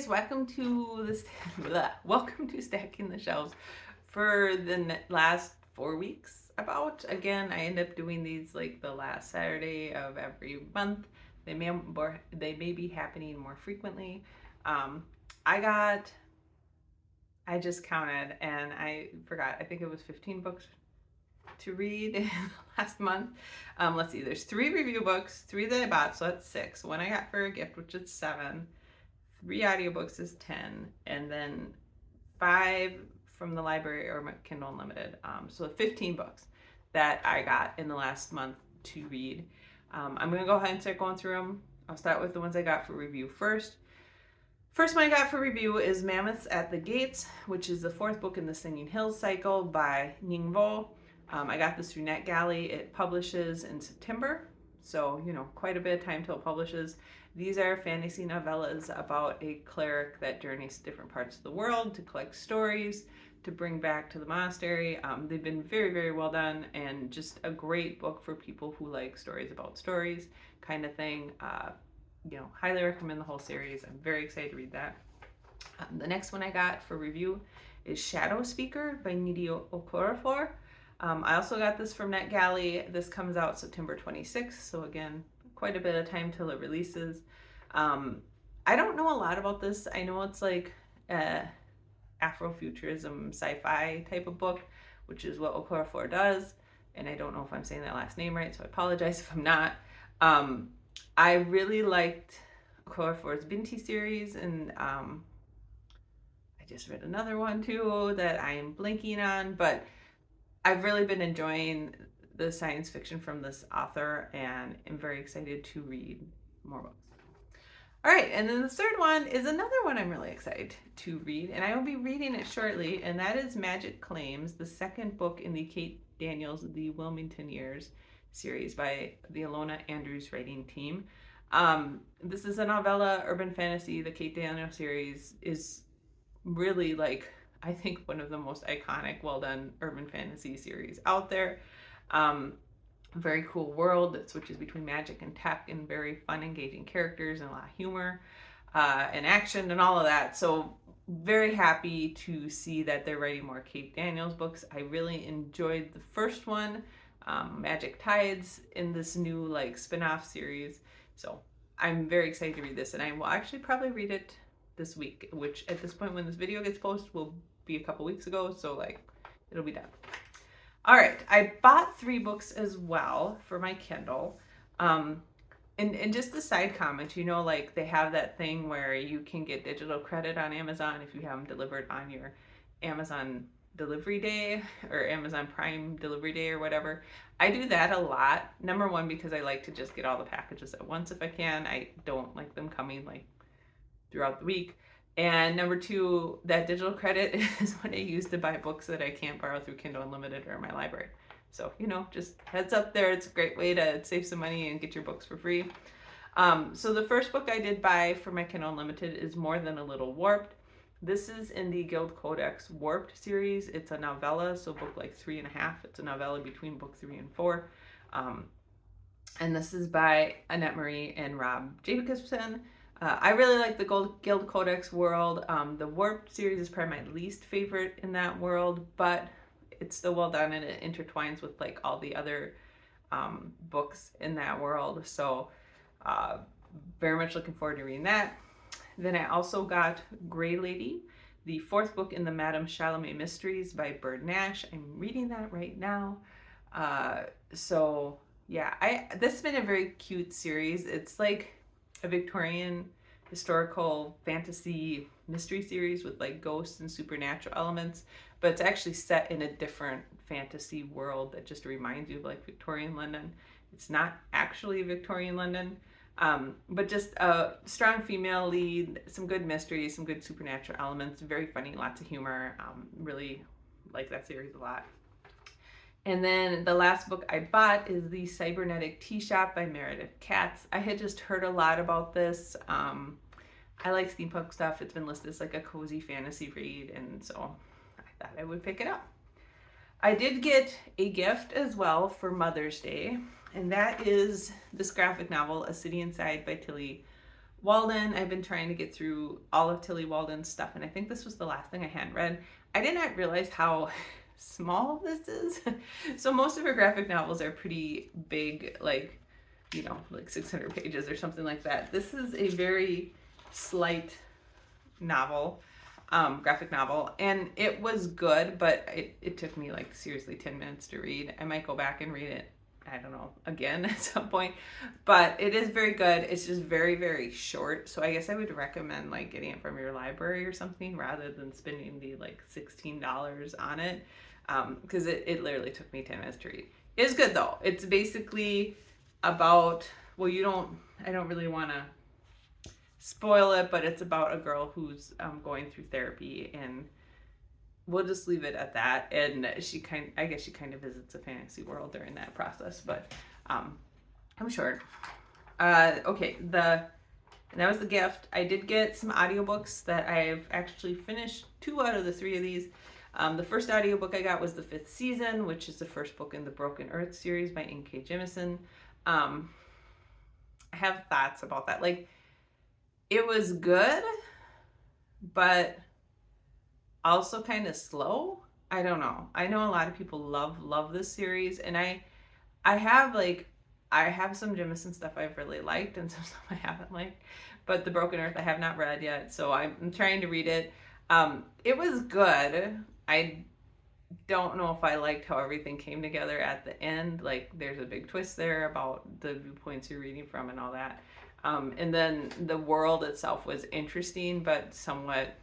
guys, welcome to Stacking the Shelves. For the last 4 weeks, again, I end up doing these like the last Saturday of every month. They may be happening more frequently. Um, I got I just counted and I forgot. I think it was 15 books to read in the last month. Let's see. There's 3 review books, 3 that I bought, so that's 6. One I got for a gift, which is 7. 3 audiobooks is 10, and then 5 from the library or my Kindle Unlimited. So 15 books that I got in the last month to read. I'm going to go ahead and start going through them. I'll start with the ones I got for review first. First one I got for review is Mammoths at the Gates, which is the 4th book in the Singing Hills cycle by Ningbo. I got this through NetGalley. It publishes in September, so quite a bit of time till it publishes. These are fantasy novellas about a cleric that journeys to different parts of the world to collect stories to bring back to the monastery. They've been very, very well done and just a great book for people who like stories about stories kind of thing. Highly recommend the whole series. I'm very excited to read that. The next one I got for review is Shadow Speaker by Nidio Okorafor. I also got this from NetGalley. This comes out September 26th, so again, quite a bit of time till it releases. I don't know a lot about this. I know it's like Afrofuturism sci-fi type of book, which is what Okorafor does, and I don't know if I'm saying that last name right, so I apologize if I'm not. I really liked Okorafor's Binti series, and I just read another one too that I am blanking on, but I've really been enjoying the science fiction from this author and am very excited to read more books. All right, and then the third one is another one I'm really excited to read, and I will be reading it shortly, and that is Magic Claims, the 2nd book in the Kate Daniels The Wilmington Years series by the Alona Andrews writing team. This is a novella, urban fantasy. The Kate Daniels series is really I think one of the most iconic, well-done urban fantasy series out there. Very cool world that switches between magic and tech and very fun, engaging characters and a lot of humor and action and all of that. So very happy to see that they're writing more Kate Daniels books. I really enjoyed the first one, Magic Tides, in this new spin-off series. So I'm very excited to read this, and I will actually probably read it this week, which at this point when this video gets posted will be a couple weeks ago, so it'll be done. All right, I bought 3 books as well for my Kindle. And just a side comment, they have that thing where you can get digital credit on Amazon if you have them delivered on your Amazon delivery day or Amazon Prime delivery day or whatever. I do that a lot. Number one, because I like to just get all the packages at once if I can. I don't like them coming throughout the week. And number 2, that digital credit is what I use to buy books that I can't borrow through Kindle Unlimited or my library. So, just heads up there. It's a great way to save some money and get your books for free. So the first book I did buy for my Kindle Unlimited is More Than a Little Warped. This is in the Guild Codex Warped series. It's a novella, so book 3.5. It's a novella between book 3 and 4. And this is by Annette Marie and Rob Jacobson. I really like the Guild Codex world. The Warped series is probably my least favorite in that world, but it's still well done and it intertwines with all the other books in that world. So very much looking forward to reading that. Then I also got Grey Lady, the 4th book in the Madame Chalamet Mysteries by Bird Nash. I'm reading that right now. So yeah, this has been a very cute series. It's like a Victorian historical fantasy mystery series with ghosts and supernatural elements, but it's actually set in a different fantasy world that just reminds you of Victorian London. It's not actually Victorian London, but just a strong female lead, some good mystery, some good supernatural elements, very funny, lots of humor. Really like that series a lot. And then the last book I bought is The Cybernetic Tea Shop by Meredith Katz. I had just heard a lot about this. I like steampunk stuff. It's been listed as a cozy fantasy read, and so I thought I would pick it up. I did get a gift as well for Mother's Day, and that is this graphic novel, A City Inside by Tilly Walden, I've been trying to get through all of Tilly Walden's stuff, and I think this was the last thing I hadn't read. I did not realize how small this is. So most of her graphic novels are pretty big, like, like 600 pages or something like that. This is a very slight novel, graphic novel, and it was good, but it took me like seriously 10 minutes to read. I might go back and read it, I don't know, again at some point, but it is very good. It's just very, very short, so I guess I would recommend like getting it from your library or something rather than spending the like $16 on it, because it literally took me 10 minutes to read. It's good though. It's basically about, well, I don't really want to spoil it, but it's about a girl who's going through therapy, and we'll just leave it at that. And I guess she kind of visits a fantasy world during that process, but I'm short. Okay, and that was the gift. I did get some audiobooks that I've actually finished 2 out of the 3 of these. The first audiobook I got was The Fifth Season, which is the first book in the Broken Earth series by N.K. Jemisin. I have thoughts about that. Like, it was good, but also kind of slow. I don't know. I know a lot of people love this series, and I have some Jemisin stuff I've really liked and some stuff I haven't liked. But The Broken Earth I have not read yet, so I'm trying to read it. It was good. I don't know if I liked how everything came together at the end. Like, there's a big twist there about the viewpoints you're reading from and all that. And then the world itself was interesting, but somewhat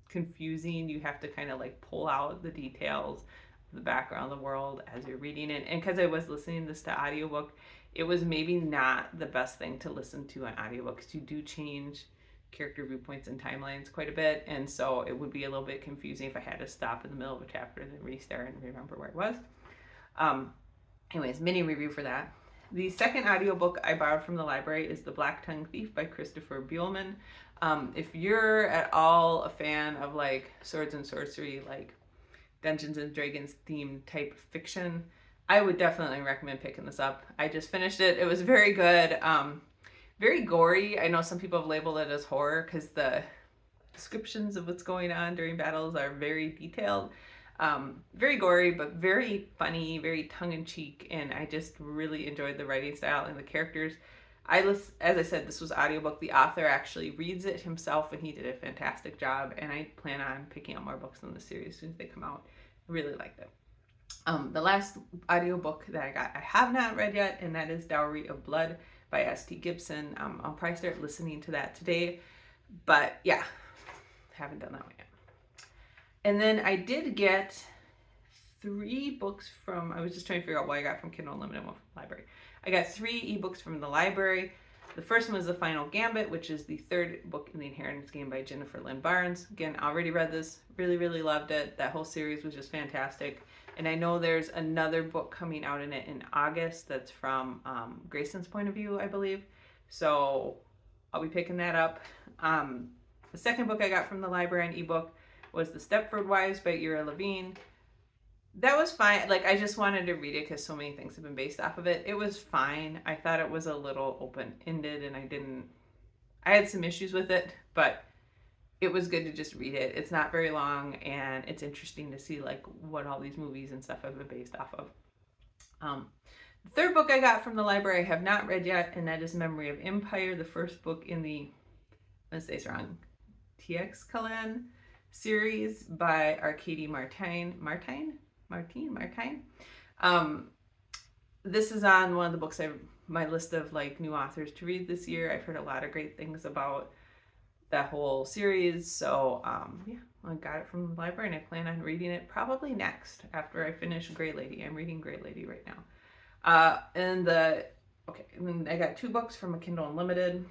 confusing. You have to kind of like pull out the details of the background of the world as you're reading it. And because I was listening this to audiobook, it was maybe not the best thing to listen to on audiobook, because you do change character viewpoints and timelines quite a bit, and so it would be a little bit confusing if I had to stop in the middle of a chapter and then restart and remember where it was. Anyways, mini review for that. The second audiobook I borrowed from the library is The Black Tongue Thief by Christopher Buehlman. If you're at all a fan of like swords and sorcery, like Dungeons and Dragons themed type fiction, I would definitely recommend picking this up. I just finished it. It was very good. Very gory. I know some people have labeled it as horror because the descriptions of what's going on during battles are very detailed. Very gory, but very funny, very tongue-in-cheek, and I just really enjoyed the writing style and the characters. As I said, this was audiobook. The author actually reads it himself, and he did a fantastic job, and I plan on picking up more books in the series as soon as they come out. I really liked it. The last audiobook that I got, I have not read yet, and that is Dowry of Blood by S.T. Gibson. I'll probably start listening to that today, but yeah, haven't done that one yet. And then I did get 3 books from, I was just trying to figure out what I got from Kindle Unlimited, one from the library. I got 3 ebooks from the library. The first one was The Final Gambit, which is the 3rd book in the Inheritance Game by Jennifer Lynn Barnes. Again, I already read this, really, really loved it. That whole series was just fantastic. And I know there's another book coming out in it in August that's from Grayson's point of view, I believe. So I'll be picking that up. The second book I got from the library, an ebook, was The Stepford Wives by Ira Levine. That was fine. Like, I just wanted to read it because so many things have been based off of it. It was fine. I thought it was a little open-ended, and I had some issues with it, but it was good to just read it. It's not very long, and it's interesting to see like what all these movies and stuff have been based off of. The 3rd book I got from the library I have not read yet, and that is Memory of Empire, the first book in the, I'm gonna say this wrong, TX Kalan series by Arkady Martine. This is on one of the books my list of like new authors to read this year. I've heard a lot of great things about that whole series, so yeah, I got it from the library and I plan on reading it probably next after I finish Grey Lady. I'm reading Grey Lady right now. And then I got 2 books from a Kindle Unlimited,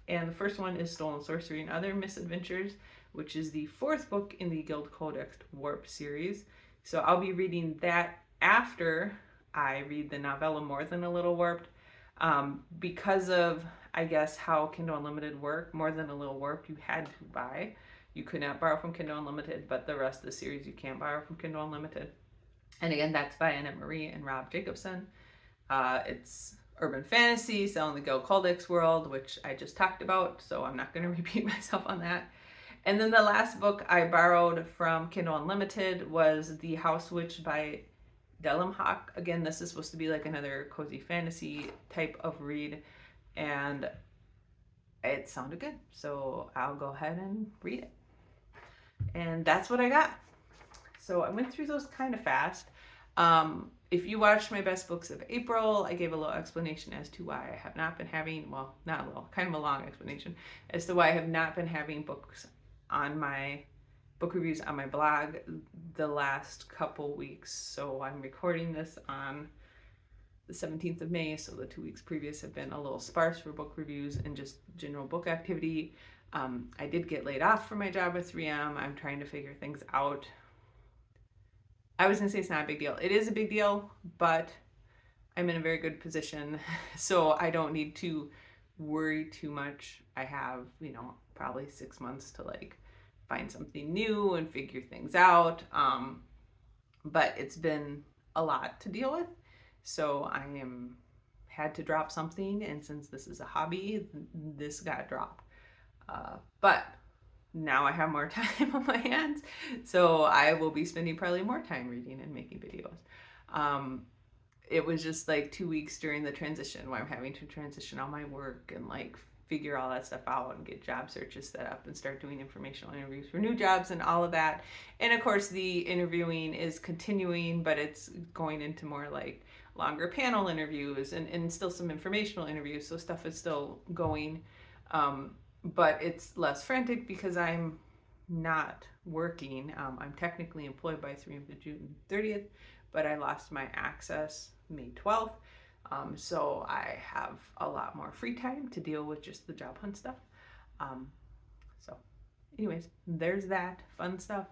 and the first one is Stolen Sorcery and Other Misadventures, which is the 4th book in the Guild Codex Warp series. So I'll be reading that after I read the novella More Than a Little Warped. Because of, I guess, how Kindle Unlimited worked, More Than a Little Warped you had to buy. You could not borrow from Kindle Unlimited, but the rest of the series you can borrow from Kindle Unlimited. And again, that's by Annette Marie and Rob Jacobson. It's urban fantasy, Selling the Gil Codex world, which I just talked about, so I'm not going to repeat myself on that. And then the last book I borrowed from Kindle Unlimited was The House Witch by Delum Hawk. Again, this is supposed to be like another cozy fantasy type of read, and it sounded good, so I'll go ahead and read it. And that's what I got. So I went through those kind of fast. If you watched my best books of April, I gave a little explanation as to why I have not been having, well, not a little, kind of a long explanation as to why I have not been having books on my book reviews on my blog the last couple weeks. So I'm recording this on the 17th of May, so the 2 weeks previous have been a little sparse for book reviews and just general book activity. I did get laid off from my job at 3M. I'm trying to figure things out. I was gonna say it's not a big deal. It is a big deal, but I'm in a very good position, so I don't need to worry too much. I have, probably 6 months to like find something new and figure things out. But it's been a lot to deal with. So I had to drop something, and since this is a hobby, this got dropped. But now I have more time on my hands, so I will be spending probably more time reading and making videos. It was just like 2 weeks during the transition where I'm having to transition all my work and like figure all that stuff out and get job searches set up and start doing informational interviews for new jobs and all of that. And of course the interviewing is continuing, but it's going into more like longer panel interviews and still some informational interviews, so stuff is still going. But it's less frantic because I'm not working. I'm technically employed by 3M to June 30th, but I lost my access May 12th. So I have a lot more free time to deal with just the job hunt stuff. So anyways, there's that fun stuff.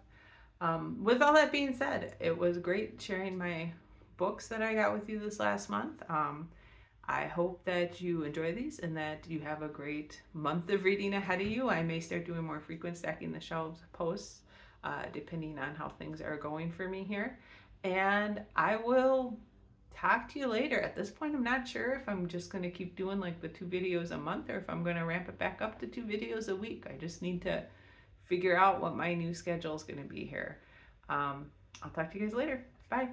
With all that being said, it was great sharing my books that I got with you this last month. I hope that you enjoy these and that you have a great month of reading ahead of you. I may start doing more frequent stacking the shelves posts, depending on how things are going for me here. And I will talk to you later. At this point, I'm not sure if I'm just going to keep doing like the 2 videos a month or if I'm going to ramp it back up to 2 videos a week. I just need to figure out what my new schedule is going to be here. I'll talk to you guys later. Bye.